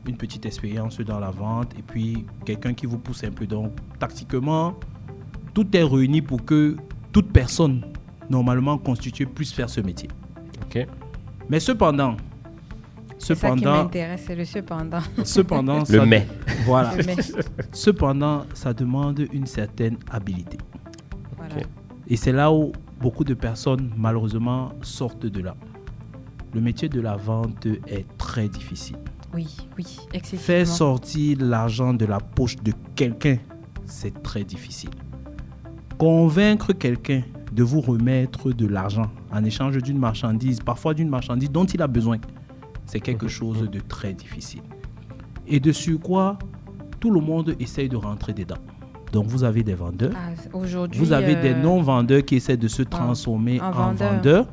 une petite expérience dans la vente et puis quelqu'un qui vous pousse un peu. Donc, tactiquement, tout est réuni pour que toute personne normalement constituée puisse faire ce métier. Ok. Mais cependant, c'est ça qui m'intéresse, c'est le cependant. Cependant, le mais. Voilà. Le mais. Cependant, ça demande une certaine habileté. Voilà. Ok. Et c'est là où beaucoup de personnes, malheureusement, sortent de là. Le métier de la vente est très difficile. Oui, excessivement. Faire sortir l'argent de la poche de quelqu'un, c'est très difficile. Convaincre quelqu'un de vous remettre de l'argent en échange d'une marchandise, parfois d'une marchandise dont il a besoin, c'est quelque chose de très difficile. Et de surcroît, tout le monde essaye de rentrer dedans. Donc vous avez des vendeurs, aujourd'hui, vous avez des non-vendeurs qui essaient de se transformer en vendeurs.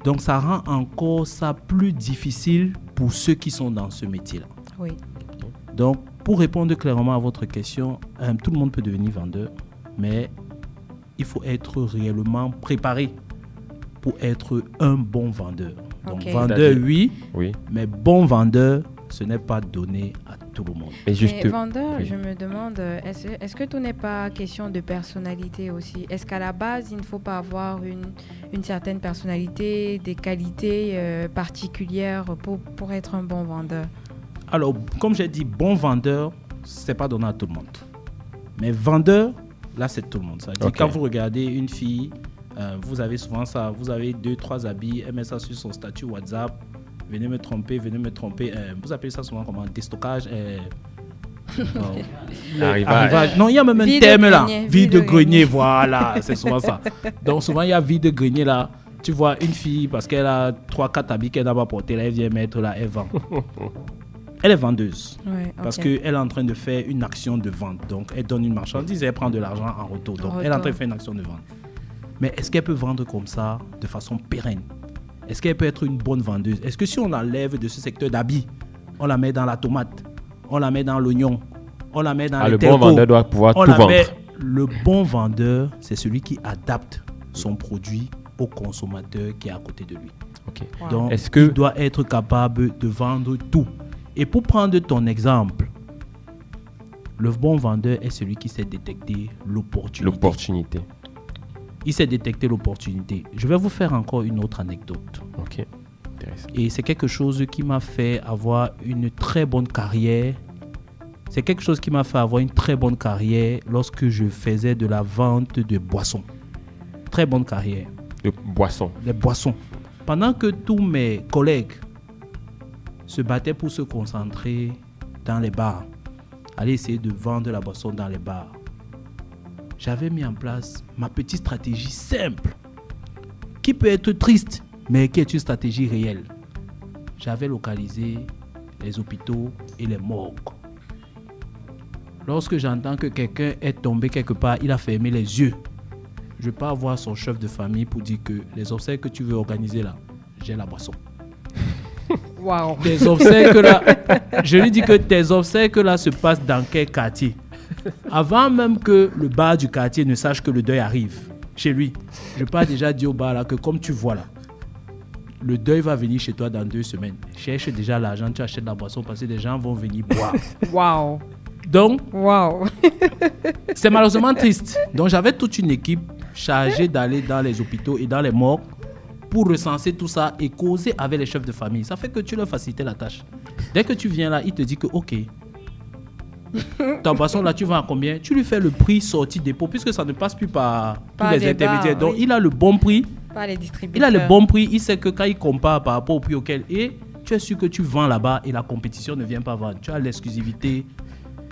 Donc ça rend encore ça plus difficile pour ceux qui sont dans ce métier-là. Oui. Donc pour répondre clairement à votre question, tout le monde peut devenir vendeur, mais il faut être réellement préparé pour être un bon vendeur. Donc vendeur, oui, mais bon vendeur, ce n'est pas donné à tout le monde. Et vendeur, je me demande, est-ce que tout n'est pas question de personnalité aussi? Est-ce qu'à la base, il ne faut pas avoir une certaine personnalité, des qualités particulières pour être un bon vendeur? Alors, comme j'ai dit, bon vendeur, ce n'est pas donné à tout le monde. Mais vendeur, là, c'est tout le monde. Ça dit, quand vous regardez une fille, vous avez souvent ça, vous avez 2-3 habits, elle met ça sur son statut WhatsApp, venez me tromper. Vous appelez ça souvent comment? Déstockage. Arrivage. Non, il y a même un terme là. Vie de grenier, voilà, c'est souvent ça. Donc souvent, il y a vie de grenier là. Tu vois une fille, parce qu'elle a 3-4 habits qu'elle n'a pas porté, là, elle vient mettre là, elle vend. Elle est vendeuse, parce qu'elle est en train de faire une action de vente. Donc, elle donne une marchandise et elle prend de l'argent en retour. Donc, elle est en train de faire une action de vente. Mais est-ce qu'elle peut vendre comme ça de façon pérenne? Est-ce qu'elle peut être une bonne vendeuse? Est-ce que si on l'enlève de ce secteur d'habits, on la met dans la tomate, on la met dans l'oignon, on la met dans le les bon vendeur doit pouvoir tout vendre. Le bon vendeur, c'est celui qui adapte son produit au consommateur qui est à côté de lui. Okay. Wow. Donc, il doit être capable de vendre tout. Et pour prendre ton exemple, le bon vendeur est celui qui sait détecter l'opportunité. Il sait détecter l'opportunité. Je vais vous faire encore une autre anecdote. Ok, intéressant. Et c'est quelque chose qui m'a fait avoir une très bonne carrière. C'est quelque chose qui m'a fait avoir une très bonne carrière lorsque je faisais de la vente de boissons. Très bonne carrière. De boissons. Les boissons. Pendant que tous mes collègues se battaient pour se concentrer dans les bars, aller essayer de vendre la boisson dans les bars, j'avais mis en place ma petite stratégie simple, qui peut être triste, mais qui est une stratégie réelle. J'avais localisé les hôpitaux et les morgues. Lorsque j'entends que quelqu'un est tombé quelque part, il a fermé les yeux. Je pars voir son chef de famille pour dire que les obsèques que tu veux organiser là, j'ai la boisson. Wow. Tes obsèques là, je lui dis que tes obsèques là se passent dans quel quartier? Avant même que le bar du quartier ne sache que le deuil arrive chez lui, je pars déjà dire au bar là que comme tu vois là, le deuil va venir chez toi dans 2 semaines. Cherche déjà l'argent, tu achètes la boisson parce que des gens vont venir boire. Wow. Donc, wow. c'est malheureusement triste. Donc, j'avais toute une équipe chargée d'aller dans les hôpitaux et dans les morgues pour recenser tout ça et causer avec les chefs de famille. Ça fait que tu leur facilites la tâche. Dès que tu viens là, il te dit que OK, ta boisson là, tu vends à combien? Tu lui fais le prix sorti dépôt puisque ça ne passe plus par tous les intermédiaires. Donc, il a le bon prix. Pas les distributeurs. Il a le bon prix. Il sait que quand il compare par rapport au prix auquel tu es sûr que tu vends là-bas et la compétition ne vient pas vendre. Tu as l'exclusivité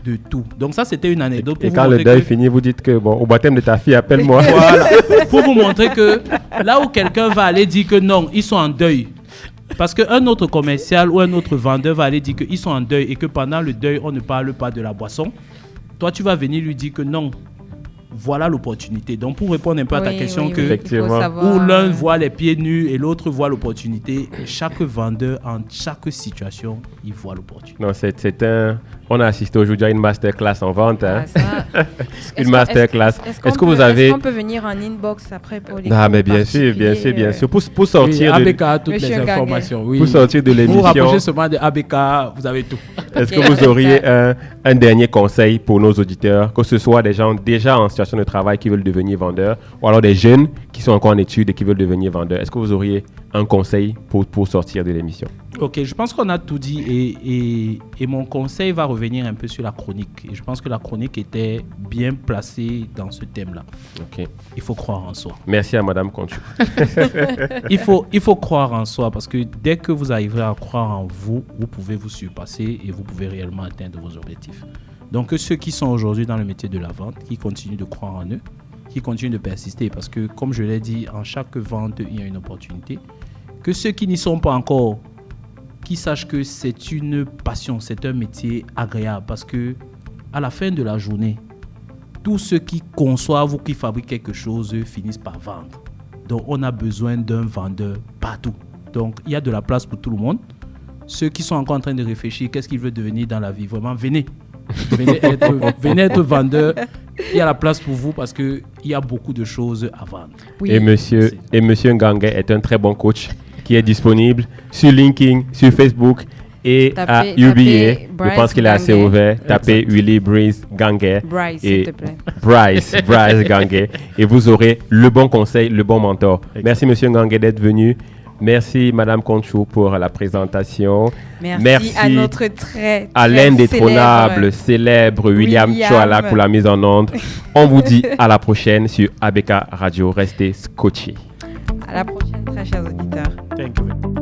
de tout. Donc ça, c'était une anecdote. Et quand le deuil finit, vous dites que bon, au baptême de ta fille, appelle-moi. Voilà. Pour vous montrer que là où quelqu'un va aller dire que non, ils sont en deuil. Parce qu'un autre commercial ou un autre vendeur va aller dire qu'ils sont en deuil et que pendant le deuil, on ne parle pas de la boisson. Toi, tu vas venir lui dire que non. Voilà l'opportunité. Donc, pour répondre un peu à ta question, effectivement, où l'un voit les pieds nus et l'autre voit l'opportunité, chaque vendeur, en chaque situation, il voit l'opportunité. Non, on a assisté aujourd'hui à une masterclass en vente. Hein. Ah, Une masterclass. Est-ce que vous avez... Est-ce qu'on peut venir en inbox après pour les mais bien sûr. Pour sortir de... ABK a toutes les informations. Oui. Pour sortir de l'émission... Vous rapprochez seulement de ABK, vous avez tout. Est-ce que vous auriez un dernier conseil pour nos auditeurs, que ce soit des gens déjà en situation de travail qui veulent devenir vendeurs, ou alors des jeunes qui sont encore en études et qui veulent devenir vendeurs? Est-ce que vous auriez un conseil pour sortir de l'émission? Ok, je pense qu'on a tout dit et mon conseil va revenir un peu sur la chronique. Et je pense que la chronique était bien placée dans ce thème-là. Ok. Il faut croire en soi. Merci à Madame Conchou. il faut croire en soi parce que dès que vous arriverez à croire en vous, vous pouvez vous surpasser et vous pouvez réellement atteindre vos objectifs. Donc ceux qui sont aujourd'hui dans le métier de la vente, qui continuent de croire en eux, qui continuent de persister parce que comme je l'ai dit, en chaque vente, il y a une opportunité. Que ceux qui n'y sont pas encore, qui sachent que c'est une passion, c'est un métier agréable parce que à la fin de la journée, tous ceux qui conçoivent ou qui fabriquent quelque chose finissent par vendre. Donc on a besoin d'un vendeur partout. Donc il y a de la place pour tout le monde. Ceux qui sont encore en train de réfléchir, qu'est-ce qu'ils veulent devenir dans la vie, vraiment, venez être vendeur. Il y a la place pour vous parce qu'il y a beaucoup de choses à vendre. Oui. Et monsieur Ngangué est un très bon coach qui est disponible sur LinkedIn, sur Facebook et à UBA. Je pense qu'il est assez ouvert. Tapez Willy Bryce Ngangué. Bryce, s'il te plaît. Bryce Ngangué. Et vous aurez le bon conseil, le bon mentor. Merci monsieur Ngangué d'être venu. Merci Madame Conchou pour la présentation. Merci à notre très l'indétrônable, célèbre William Choala pour la mise en onde. On vous dit à la prochaine sur ABK Radio. Restez scotchés. À la prochaine, très chers auditeurs. Thank you.